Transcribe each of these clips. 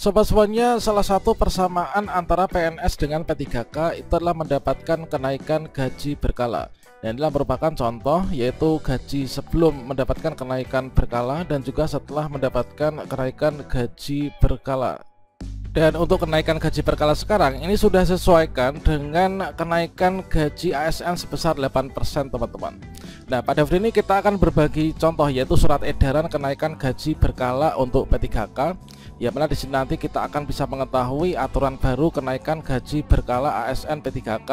Sobat semuanya, salah satu persamaan antara PNS dengan P3K itu adalah mendapatkan kenaikan gaji berkala. Dan inilah merupakan contoh, yaitu gaji sebelum mendapatkan kenaikan berkala dan juga setelah mendapatkan kenaikan gaji berkala. Dan untuk kenaikan gaji berkala sekarang ini sudah sesuaikan dengan kenaikan gaji ASN sebesar 8% teman-teman. Nah, pada video ini kita akan berbagi contoh, yaitu surat edaran kenaikan gaji berkala untuk P3K. Ya, mana di sini nanti kita akan bisa mengetahui aturan baru kenaikan gaji berkala ASN P3K.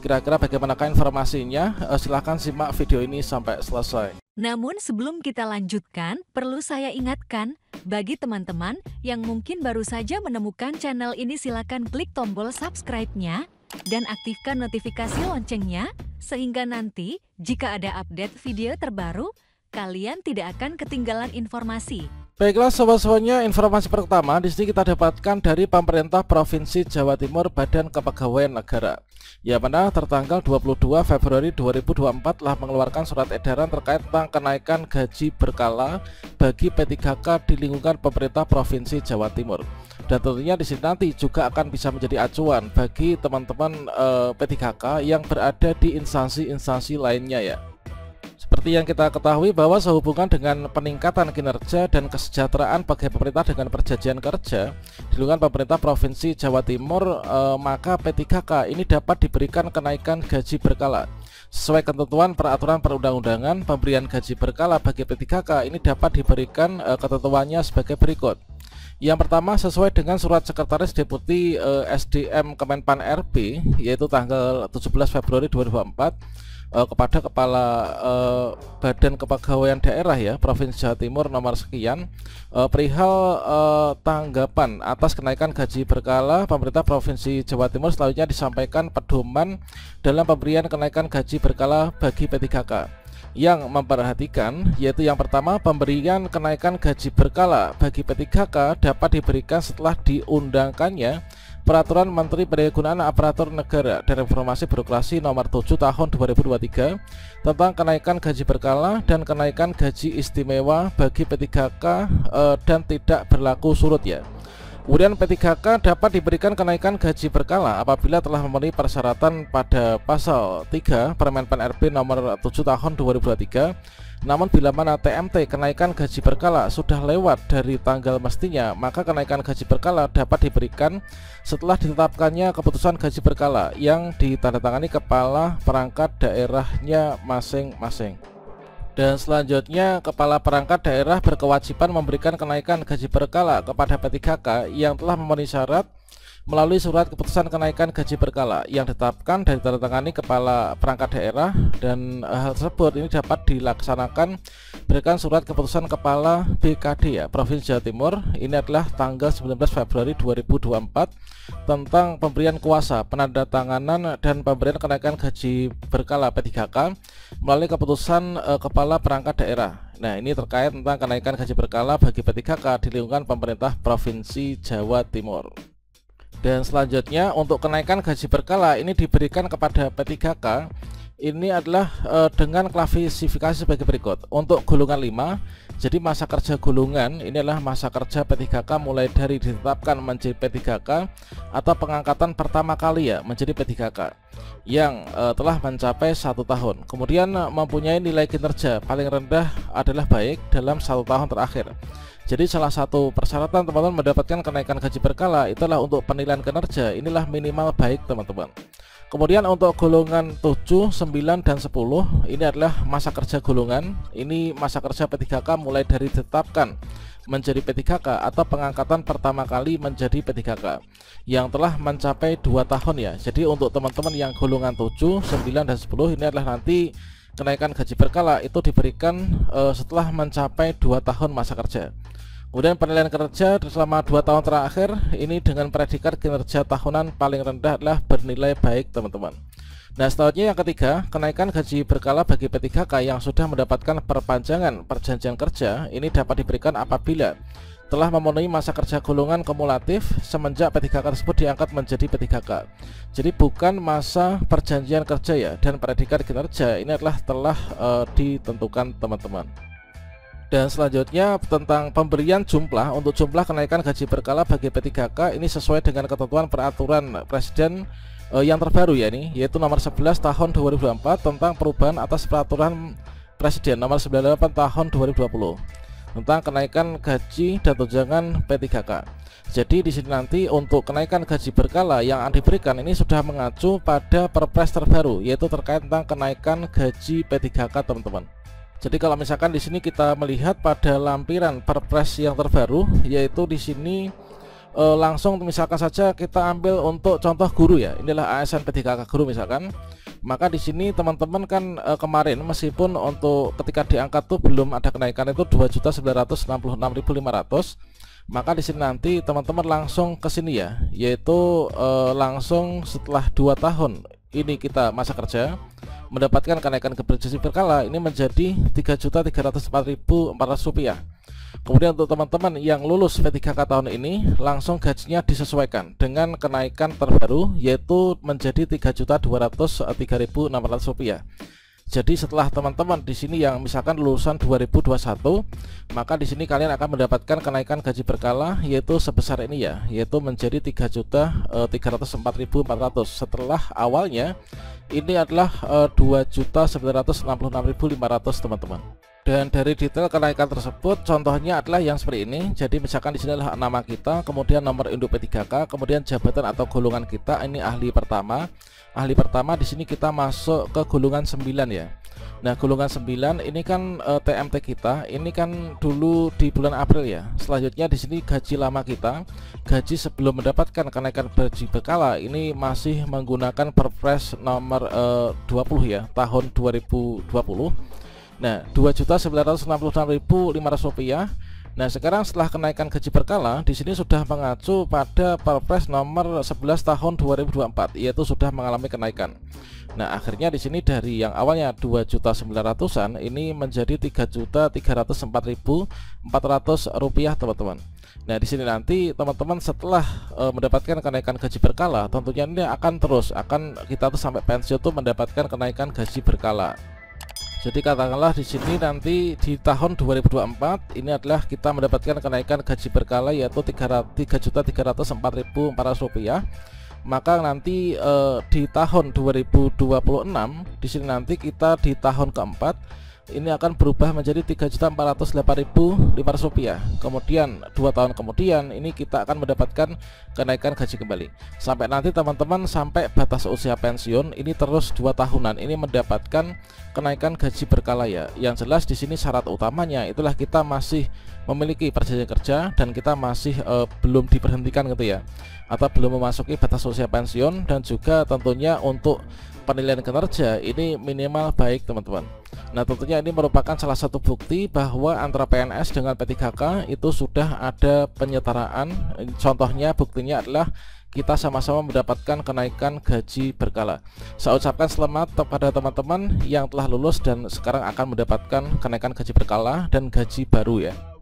Kira-kira bagaimanakah informasinya? Silahkan simak video ini sampai selesai. Namun sebelum kita lanjutkan, perlu saya ingatkan, bagi teman-teman yang mungkin baru saja menemukan channel ini, silakan klik tombol subscribe-nya dan aktifkan notifikasi loncengnya, sehingga nanti jika ada update video terbaru, kalian tidak akan ketinggalan informasi. Baiklah sobat semuanya, informasi pertama di sini kita dapatkan dari pemerintah Provinsi Jawa Timur Badan Kepegawaian Negara. Ya, mana tertanggal 22 Februari 2024 telah mengeluarkan surat edaran terkait tentang kenaikan gaji berkala bagi P3K di lingkungan pemerintah Provinsi Jawa Timur. Dan tentunya di sini nanti juga akan bisa menjadi acuan bagi teman-teman P3K yang berada di instansi-instansi lainnya ya. Seperti yang kita ketahui bahwa sehubungan dengan peningkatan kinerja dan kesejahteraan pegawai pemerintah dengan perjanjian kerja di lingkungan pemerintah Provinsi Jawa Timur, maka P3K ini dapat diberikan kenaikan gaji berkala. Sesuai ketentuan peraturan perundang-undangan, pemberian gaji berkala bagi P3K ini dapat diberikan ketentuannya sebagai berikut. Yang pertama, sesuai dengan surat Sekretaris Deputi SDM Kemenpan RB, yaitu tanggal 17 Februari 2024 kepada Kepala Badan Kepegawaian Daerah ya Provinsi Jawa Timur nomor sekian, perihal tanggapan atas kenaikan gaji berkala pemerintah Provinsi Jawa Timur, selanjutnya disampaikan pedoman dalam pemberian kenaikan gaji berkala bagi P3K yang memperhatikan, yaitu yang pertama, pemberian kenaikan gaji berkala bagi P3K dapat diberikan setelah diundangkannya Peraturan Menteri Pendaya-gunaan Aparatur Negara dan Reformasi Birokrasi Nomor 7 Tahun 2023 tentang kenaikan gaji berkala dan kenaikan gaji istimewa bagi P3K dan tidak berlaku surut ya. Kemudian P3K dapat diberikan kenaikan gaji berkala apabila telah memenuhi persyaratan pada pasal 3 Permenpan RB nomor 7 tahun 2023. Namun bila mana TMT kenaikan gaji berkala sudah lewat dari tanggal mestinya, maka kenaikan gaji berkala dapat diberikan setelah ditetapkannya keputusan gaji berkala yang ditandatangani kepala perangkat daerahnya masing-masing. Dan selanjutnya, Kepala Perangkat Daerah berkewajiban memberikan kenaikan gaji berkala kepada P3K yang telah memenuhi syarat melalui surat keputusan kenaikan gaji berkala yang ditetapkan dan ditandatangani Kepala Perangkat Daerah, dan hal tersebut ini dapat dilaksanakan berikan surat keputusan Kepala BKD ya Provinsi Jawa Timur. Ini adalah tanggal 19 Februari 2024 tentang pemberian kuasa penandatanganan dan pemberian kenaikan gaji berkala P3K melalui keputusan Kepala Perangkat Daerah. Nah, ini terkait tentang kenaikan gaji berkala bagi P3K di lingkungan pemerintah Provinsi Jawa Timur. Dan selanjutnya, untuk kenaikan gaji berkala ini diberikan kepada P3K ini adalah dengan klasifikasi sebagai berikut. Untuk golongan 5, jadi masa kerja golongan ini adalah masa kerja P3K mulai dari ditetapkan menjadi P3K atau pengangkatan pertama kali ya menjadi P3K yang telah mencapai 1 tahun. Kemudian mempunyai nilai kinerja paling rendah adalah baik dalam 1 tahun terakhir. Jadi salah satu persyaratan teman-teman mendapatkan kenaikan gaji berkala itulah untuk penilaian kinerja inilah minimal baik teman-teman. Kemudian untuk golongan 7, 9, dan 10 ini adalah masa kerja golongan. Ini masa kerja P3K mulai dari ditetapkan menjadi P3K atau pengangkatan pertama kali menjadi P3K yang telah mencapai 2 tahun ya. Jadi untuk teman-teman yang golongan 7, 9, dan 10 ini adalah nanti kenaikan gaji berkala itu diberikan setelah mencapai 2 tahun masa kerja. Kemudian penilaian kerja selama 2 tahun terakhir ini dengan predikat kinerja tahunan paling rendah adalah bernilai baik teman-teman. Nah, selanjutnya yang ketiga, kenaikan gaji berkala bagi P3K yang sudah mendapatkan perpanjangan perjanjian kerja ini dapat diberikan apabila telah memenuhi masa kerja golongan kumulatif semenjak P3K tersebut diangkat menjadi P3K. Jadi bukan masa perjanjian kerja ya, dan predikat kinerja ini adalah telah ditentukan teman-teman. Dan selanjutnya tentang pemberian jumlah, untuk jumlah kenaikan gaji berkala bagi P3K ini sesuai dengan ketentuan peraturan Presiden yang terbaru ya ini, yaitu nomor 11 tahun 2024 tentang perubahan atas peraturan Presiden nomor 98 tahun 2020 tentang kenaikan gaji dan tunjangan P3K. Jadi di sini nanti untuk kenaikan gaji berkala yang diberikan ini sudah mengacu pada Perpres terbaru, yaitu terkait tentang kenaikan gaji P3K, teman-teman. Jadi kalau misalkan di sini kita melihat pada lampiran Perpres yang terbaru, yaitu di sini langsung misalkan saja kita ambil untuk contoh guru ya. Inilah ASN P3K guru misalkan. Maka di sini teman-teman kan kemarin meskipun untuk ketika diangkat tuh belum ada kenaikan itu 2.966.500, maka di sini nanti teman-teman langsung ke sini ya, yaitu langsung setelah 2 tahun ini kita masa kerja mendapatkan kenaikan gaji berkala ini menjadi Rp3.304.400. Kemudian untuk teman-teman yang lulus P3K tahun ini langsung gajinya disesuaikan dengan kenaikan terbaru, yaitu menjadi Rp3.203.600. Jadi setelah teman-teman di sini yang misalkan lulusan 2021, maka di sini kalian akan mendapatkan kenaikan gaji berkala yaitu sebesar ini ya, yaitu menjadi Rp3.304.400 setelah awalnya ini adalah Rp2.966.500, teman-teman. Dan dari detail kenaikan tersebut contohnya adalah yang seperti ini. Jadi misalkan di sini adalah nama kita, kemudian nomor induk P3K, kemudian jabatan atau golongan kita, ini ahli pertama. Ahli pertama di sini kita masuk ke golongan 9 ya. Nah, golongan 9 ini kan TMT kita, ini kan dulu di bulan April ya. Selanjutnya di sini gaji lama kita, gaji sebelum mendapatkan kenaikan gaji berkala ini masih menggunakan Perpres nomor 20 ya, tahun 2020. Nah, Rp2.966.500. Nah, sekarang setelah kenaikan gaji berkala di sini sudah mengacu pada Perpres nomor 11 tahun 2024, yaitu sudah mengalami kenaikan. Nah, akhirnya di sini dari yang awalnya 2.900.000-an ini menjadi Rp3.304.400, teman-teman. Nah, di sini nanti teman-teman setelah mendapatkan kenaikan gaji berkala, tentunya ini akan kita tuh sampai pensiun tuh mendapatkan kenaikan gaji berkala. Jadi katakanlah di sini nanti di tahun 2024 ini adalah kita mendapatkan kenaikan gaji berkala yaitu Rp3.304.400. Maka nanti di tahun 2026 di sini nanti kita di tahun keempat ini akan berubah menjadi Rp3.408.500. Kemudian 2 tahun kemudian ini kita akan mendapatkan kenaikan gaji kembali sampai nanti teman-teman sampai batas usia pensiun ini terus 2 tahunan ini mendapatkan kenaikan gaji berkala ya. Yang jelas di sini syarat utamanya itulah kita masih memiliki perjanjian kerja dan kita masih belum diberhentikan gitu ya, atau belum memasuki batas usia pensiun, dan juga tentunya untuk penilaian kinerja ini minimal baik, teman-teman. Nah, tentunya ini merupakan salah satu bukti bahwa antara PNS dengan P3K itu sudah ada penyetaraan. Contohnya buktinya adalah kita sama-sama mendapatkan kenaikan gaji berkala. Saya ucapkan selamat kepada teman-teman yang telah lulus dan sekarang akan mendapatkan kenaikan gaji berkala dan gaji baru ya.